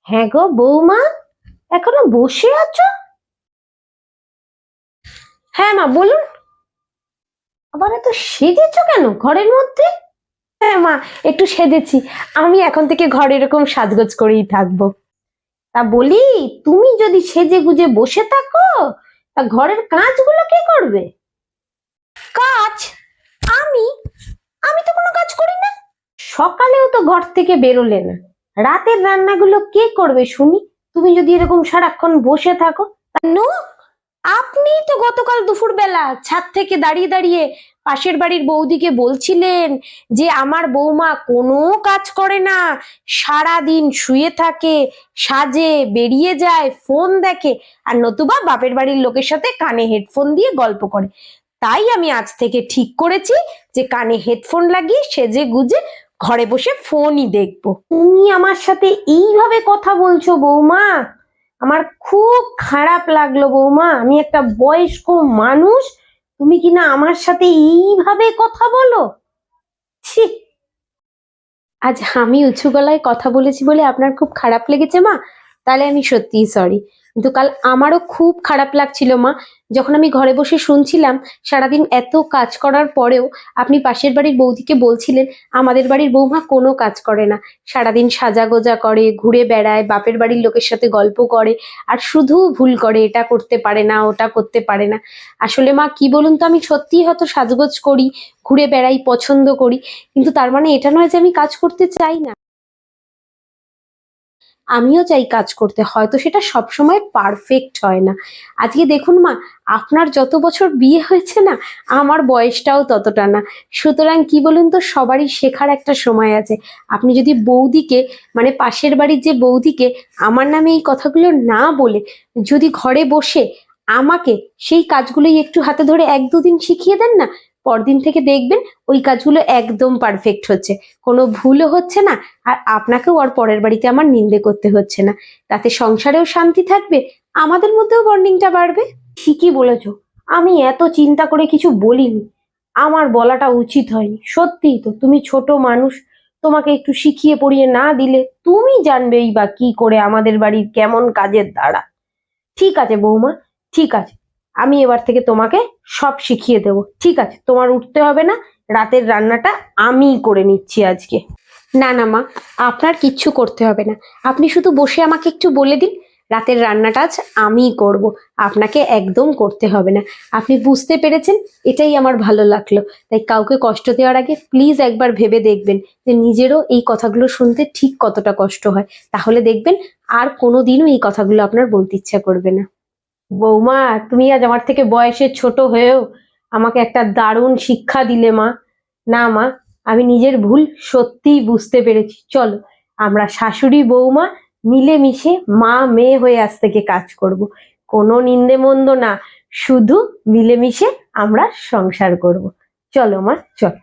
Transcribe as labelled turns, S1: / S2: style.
S1: হ্যাঁ গো বৌমা, এখনো বসে আছো? হ্যাঁ মা বলুন। আবার এত সেজেছো কেন ঘরের মধ্যে? হ্যাঁ মা, একটু সেজেছি। আমি এখন থেকে ঘরে এরকম সাজগোজ করেই থাকবো। তা বলি, তুমি যদি সেজে গুজে বসে থাকো, তা ঘরের কাজগুলো কে করবে? কাজ? আমি আমি তো কোনো কাজ করি না। সকালেও তো ঘর থেকে বেরোলে না, রাতের রান্নাগুলো কে করবে শুনি? তুমি যদি এরকম সারাক্ষণ বসে থাকো। নো, আপনি তো গতকাল দুপুরবেলা ছাদ থেকে দাঁড়িয়ে দাঁড়িয়ে পাশের বাড়ির বৌদিকে বলছিলেন যে আমার বৌমা কোনো কাজ করে না, সারা দিন শুয়ে থাকে, সাজে, বেরিয়ে যায়, ফোন দেখে, আর নতুবা বাপের বাড়ির লোকের সাথে কানে হেডফোন দিয়ে গল্প করে। তাই আমি আজ থেকে ঠিক করেছি যে কানে হেডফোন লাগিয়ে সেজে গুজে ঘরে বসে ফোনই দেখবো। তুমি আমার সাথে এইভাবে কথা বলছো বৌমা, আমার খুব খারাপ লাগলো বৌমা। আমি একটা বয়স্ক মানুষ, তুমি কিনা আমার সাথে এইভাবে কথা বলো? ছি। আজ আমি উঁচু গলায় কথা বলেছি বলে আপনার খুব খারাপ লেগেছে মা, তাহলে আমি সত্যিই সরি। কিন্তু কাল আমারও খুব খারাপ লাগছিল মা, যখন আমি ঘরে বসে শুনছিলাম সারাদিন এত কাজ করার পরেও আপনি পাশের বাড়ির বৌদিকে বলছিলেন আমাদের বাড়ির বৌমা কোনো কাজ করে না, সারাদিন সাজাগোজা করে, ঘুরে বেড়ায়, বাপের বাড়ির লোকের সাথে গল্প করে, আর শুধু ভুল করে, এটা করতে পারে না, ওটা করতে পারে না। আসলে মা কি বলুন তো, আমি সত্যিই হয়তো সাজগোজ করি, ঘুরে বেড়াই, পছন্দ করি, কিন্তু তার মানে এটা নয় যে আমি কাজ করতে চাই না। আমিও চাই কাজ করতে, হয়তো সেটা সবসময় পারফেক্ট হয় না। আজকে দেখুন মা, আপনার যত বছর বিয়ে হয়েছে না, আমার বয়সটাও ততটা না। সুতরাং কি বলুন তো, সবারই শেখার একটা সময় আছে। আপনি যদি বৌদিকে, মানে পাশের বাড়ির যে বৌদিকে, আমার নামে এই কথাগুলো না বলে যদি ঘরে বসে আমাকে সেই কাজগুলোই একটু হাতে ধরে এক দুদিন শিখিয়ে দেন না, পরদিন থেকে দেখবেন ওই কাজগুলো একদম পারফেক্ট হচ্ছে, কোনো ভুলও হচ্ছে না, আর আপনাকেও আর পরের বাড়িতে আমার নিন্দে করতে হচ্ছে না। তাতে সংসারেও শান্তি থাকবে, আমাদের মধ্যেও বন্ডিংটা বাড়বে। ঠিকই বলেছো, আমি এত চিন্তা করে কিছু বলিনি, আমার বলাটা উচিত হয়নি। সত্যিই তো, তুমি ছোট মানুষ, তোমাকে একটু শিখিয়ে পড়িয়ে না দিলে তুমি জানবেই বা কি করে আমাদের বাড়ির কেমন কাজের দ্বারা। ঠিক আছে বৌমা, ঠিক আছে, আমি এবার থেকে তোমাকে সব শিখিয়ে দেবো। ঠিক আছে, তোমার উঠতে হবে না, রাতের রান্নাটা আমিই করে নিচ্ছি আজকে। না না মা, আপনার কিচ্ছু করতে হবে না, আপনি শুধু বসে আমাকে একটু বলে দিন, রাতের রান্নাটা আজ আমিই করব, আপনাকে একদম করতে হবে না। আপনি বুঝতে পেরেছেন, এটাই আমার ভালো লাগলো। তাই কাউকে কষ্ট দেওয়ার আগে প্লিজ একবার ভেবে দেখবেন যে নিজেরও এই কথাগুলো শুনতে ঠিক কতটা কষ্ট হয়, তাহলে দেখবেন আর কোনোদিনও এই কথাগুলো আপনার বলতে ইচ্ছা করবে না। বৌমা, তুমি আজ আমার থেকে বয়সে ছোট হয়েও আমাকে একটা দারুণ শিক্ষা দিলে মা। না মা, আমি নিজের ভুল সত্যিই বুঝতে পেরেছি। চলো, আমরা শাশুড়ি বৌমা মিলেমিশে মা মেয়ে হয়ে আজ থেকে কাজ করব। কোনো নিন্দে মন্দ না, শুধু মিলেমিশে আমরা সংসার করব। চলো মা, চলো।